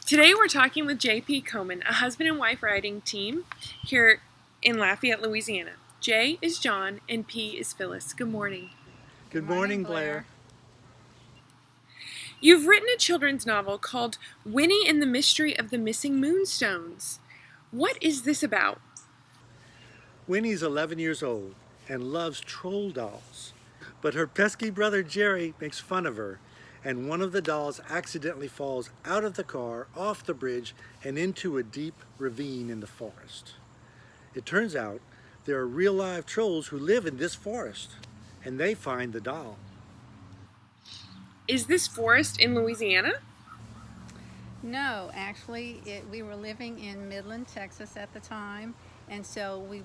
Today we're talking with JP Coman, a husband and wife writing team here in Lafayette, Louisiana. J is John and P is Phyllis. Good morning. Good morning, Blair. You've written a children's novel called Winnie and the Mystery of the Missing Moonstones. What is this about? Winnie's 11 years old and loves troll dolls, but her pesky brother Jerry makes fun of her, and one of the dolls accidentally falls out of the car, off the bridge, and into a deep ravine in the forest. It turns out there are real live trolls who live in this forest, and they find the doll. Is this forest in Louisiana? No, actually, we were living in Midland, Texas at the time, and so we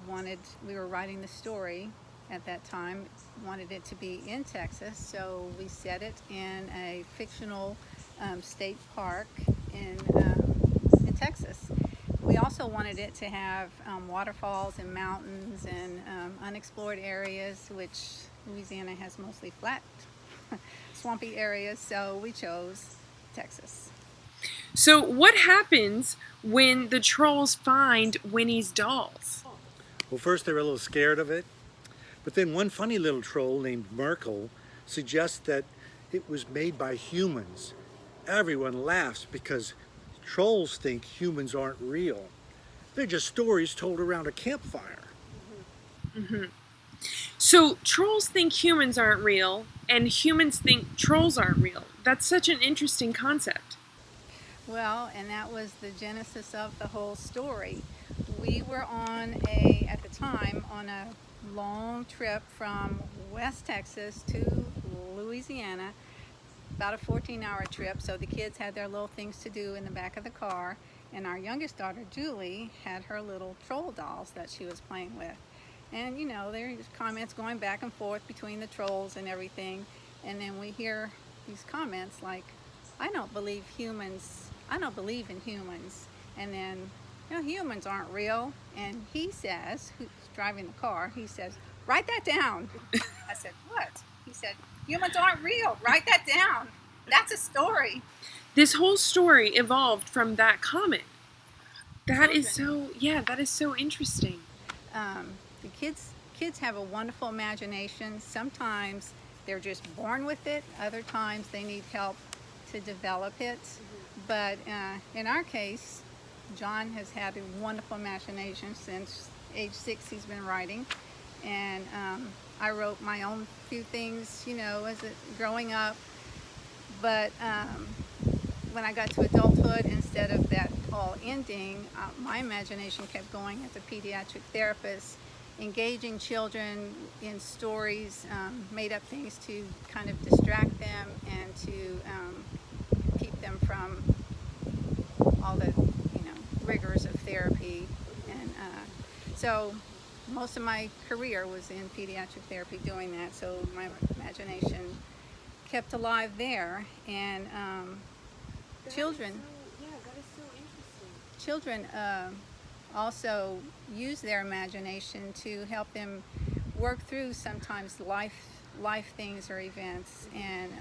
were writing the story at that time, wanted it to be in Texas, so we set it in a fictional state park in Texas. We also wanted it to have waterfalls and mountains and unexplored areas, which Louisiana has mostly flat, swampy areas, so we chose Texas. So what happens when the trolls find Winnie's dolls? Well, first they're a little scared of it, but then one funny little troll named Merkel suggests that it was made by humans. Everyone laughs because trolls think humans aren't real. They're just stories told around a campfire. Mm-hmm. So trolls think humans aren't real, and humans think trolls aren't real. That's such an interesting concept. Well, and that was the genesis of the whole story. We were at the time, on a long trip from West Texas to Louisiana, about a 14-hour trip, so the kids had their little things to do in the back of the car, and our youngest daughter, Julie, had her little troll dolls that she was playing with. And you know, there are comments going back and forth between the trolls and everything, and then we hear these comments like, I don't believe in humans, and then, you know, humans aren't real. And he says, who's driving the car, he says, write that down. I said, what? He said, humans aren't real, write that down. That's a story. This whole story evolved from that comment. That is so interesting. The kids have a wonderful imagination. Sometimes they're just born with it, other times they need help to develop it. But in our case, John has had a wonderful imagination since age 6. He's been writing, and I wrote my own few things, you know, growing up. But when I got to adulthood, instead of that all ending, my imagination kept going as a pediatric therapist, engaging children in stories, made up things to kind of distract them and to keep them from all the, you know, rigors of therapy. And so most of my career was in pediatric therapy doing that, so my imagination kept alive there. And children also use their imagination to help them work through sometimes life things or events, and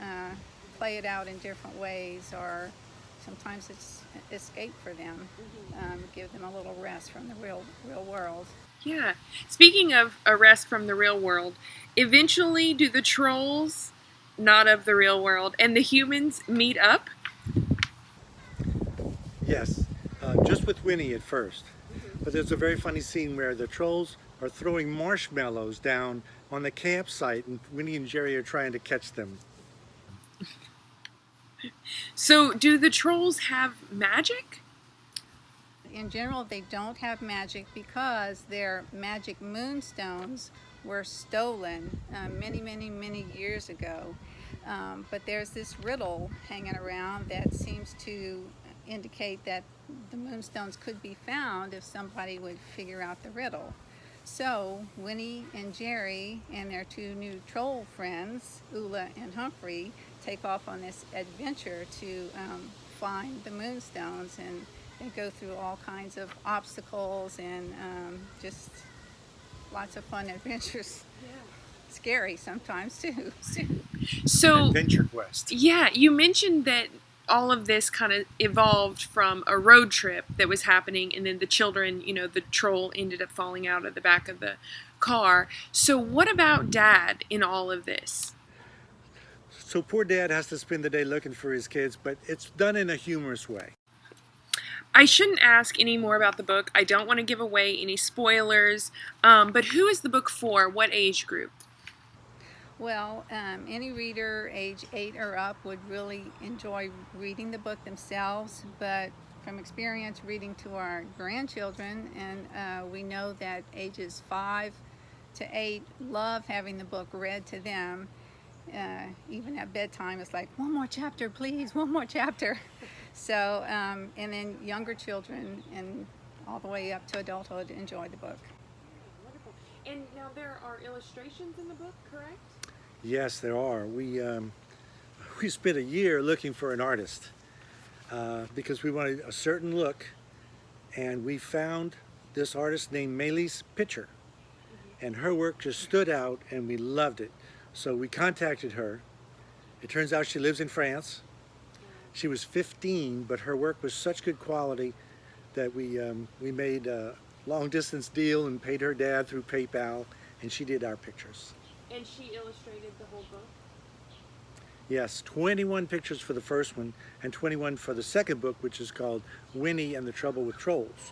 play it out in different ways, or sometimes it's escape for them, give them a little rest from the real world. Yeah. Speaking of a rest from the real world, eventually do the trolls, not of the real world, and the humans meet up? Yes, just with Winnie at first. But there's a very funny scene where the trolls are throwing marshmallows down on the campsite, and Winnie and Jerry are trying to catch them. So do the trolls have magic? In general, they don't have magic because their magic moonstones were stolen many years ago. But there's this riddle hanging around that seems to indicate that the moonstones could be found if somebody would figure out the riddle. So Winnie and Jerry and their 2 new troll friends, Ula and Humphrey, take off on this adventure to find the moonstones, and they go through all kinds of obstacles and just lots of fun adventures. Yeah. scary sometimes too. So, Adventure quest. yeah, you mentioned that all of this kind of evolved from a road trip that was happening, and then the children, the troll ended up falling out of the back of the car. So what about Dad in all of this? So poor Dad has to spend the day looking for his kids, but it's done in a humorous way. I shouldn't ask any more about the book. I don't want to give away any spoilers, but who is the book for? What age group? Well, any reader age 8 or up would really enjoy reading the book themselves, but from experience reading to our grandchildren, and we know that ages 5 to 8 love having the book read to them. Even at bedtime, it's like, one more chapter, please, one more chapter. So, and then younger children and all the way up to adulthood enjoy the book. Wonderful. And now there are illustrations in the book, correct? Yes, there are. We spent a year looking for an artist because we wanted a certain look, and we found this artist named Maylis Pitcher, and her work just stood out, and we loved it. So we contacted her. It turns out she lives in France. She was 15, but her work was such good quality that we made a long-distance deal and paid her dad through PayPal, and she did our pictures. And she illustrated the whole book? Yes, 21 pictures for the first one and 21 for the second book, which is called Winnie and the Trouble with Trolls.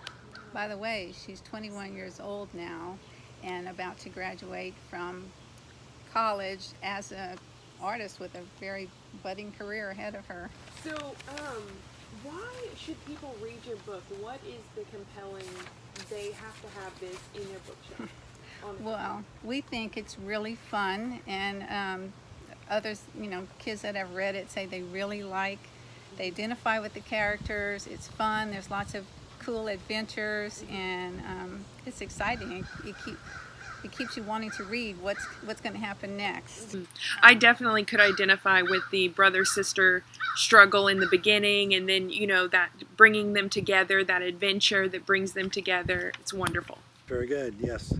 By the way, she's 21 years old now and about to graduate from college as an artist with a very budding career ahead of her. So, why should people read your book? What is the compelling, they have to have this in their bookshelf? Well, we think it's really fun, and others, kids that have read it say they really they identify with the characters. It's fun. There's lots of cool adventures, and it's exciting. It keeps you wanting to read what's going to happen next. I definitely could identify with the brother-sister struggle in the beginning, and then, that bringing them together, that adventure that brings them together. It's wonderful. Very good, yes.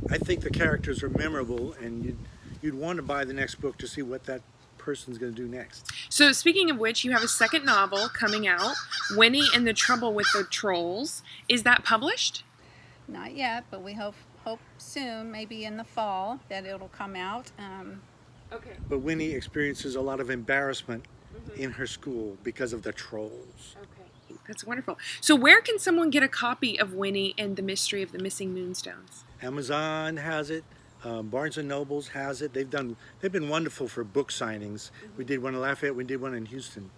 I think the characters are memorable, and you'd want to buy the next book to see what that person's going to do next. So speaking of which, you have a second novel coming out, Winnie and the Trouble with the Trolls. Is that published? Not yet, but we hope soon, maybe in the fall, that it'll come out. Okay. But Winnie experiences a lot of embarrassment in her school because of the trolls. Okay, that's wonderful. So where can someone get a copy of Winnie and the Mystery of the Missing Moonstones? Amazon has it. Barnes & Nobles has it. They've been wonderful for book signings. We did one in Lafayette. We did one in Houston.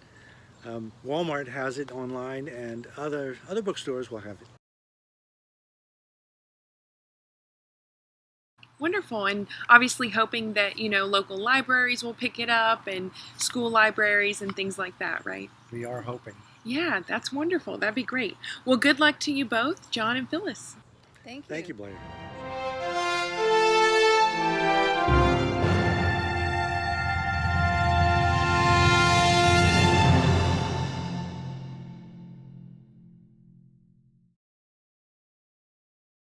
Walmart has it online, and other bookstores will have it. Wonderful, and obviously hoping that, local libraries will pick it up and school libraries and things like that, right? We are hoping. Yeah, that's wonderful. That'd be great. Well, good luck to you both, John and Phyllis. Thank you. Thank you, Blair.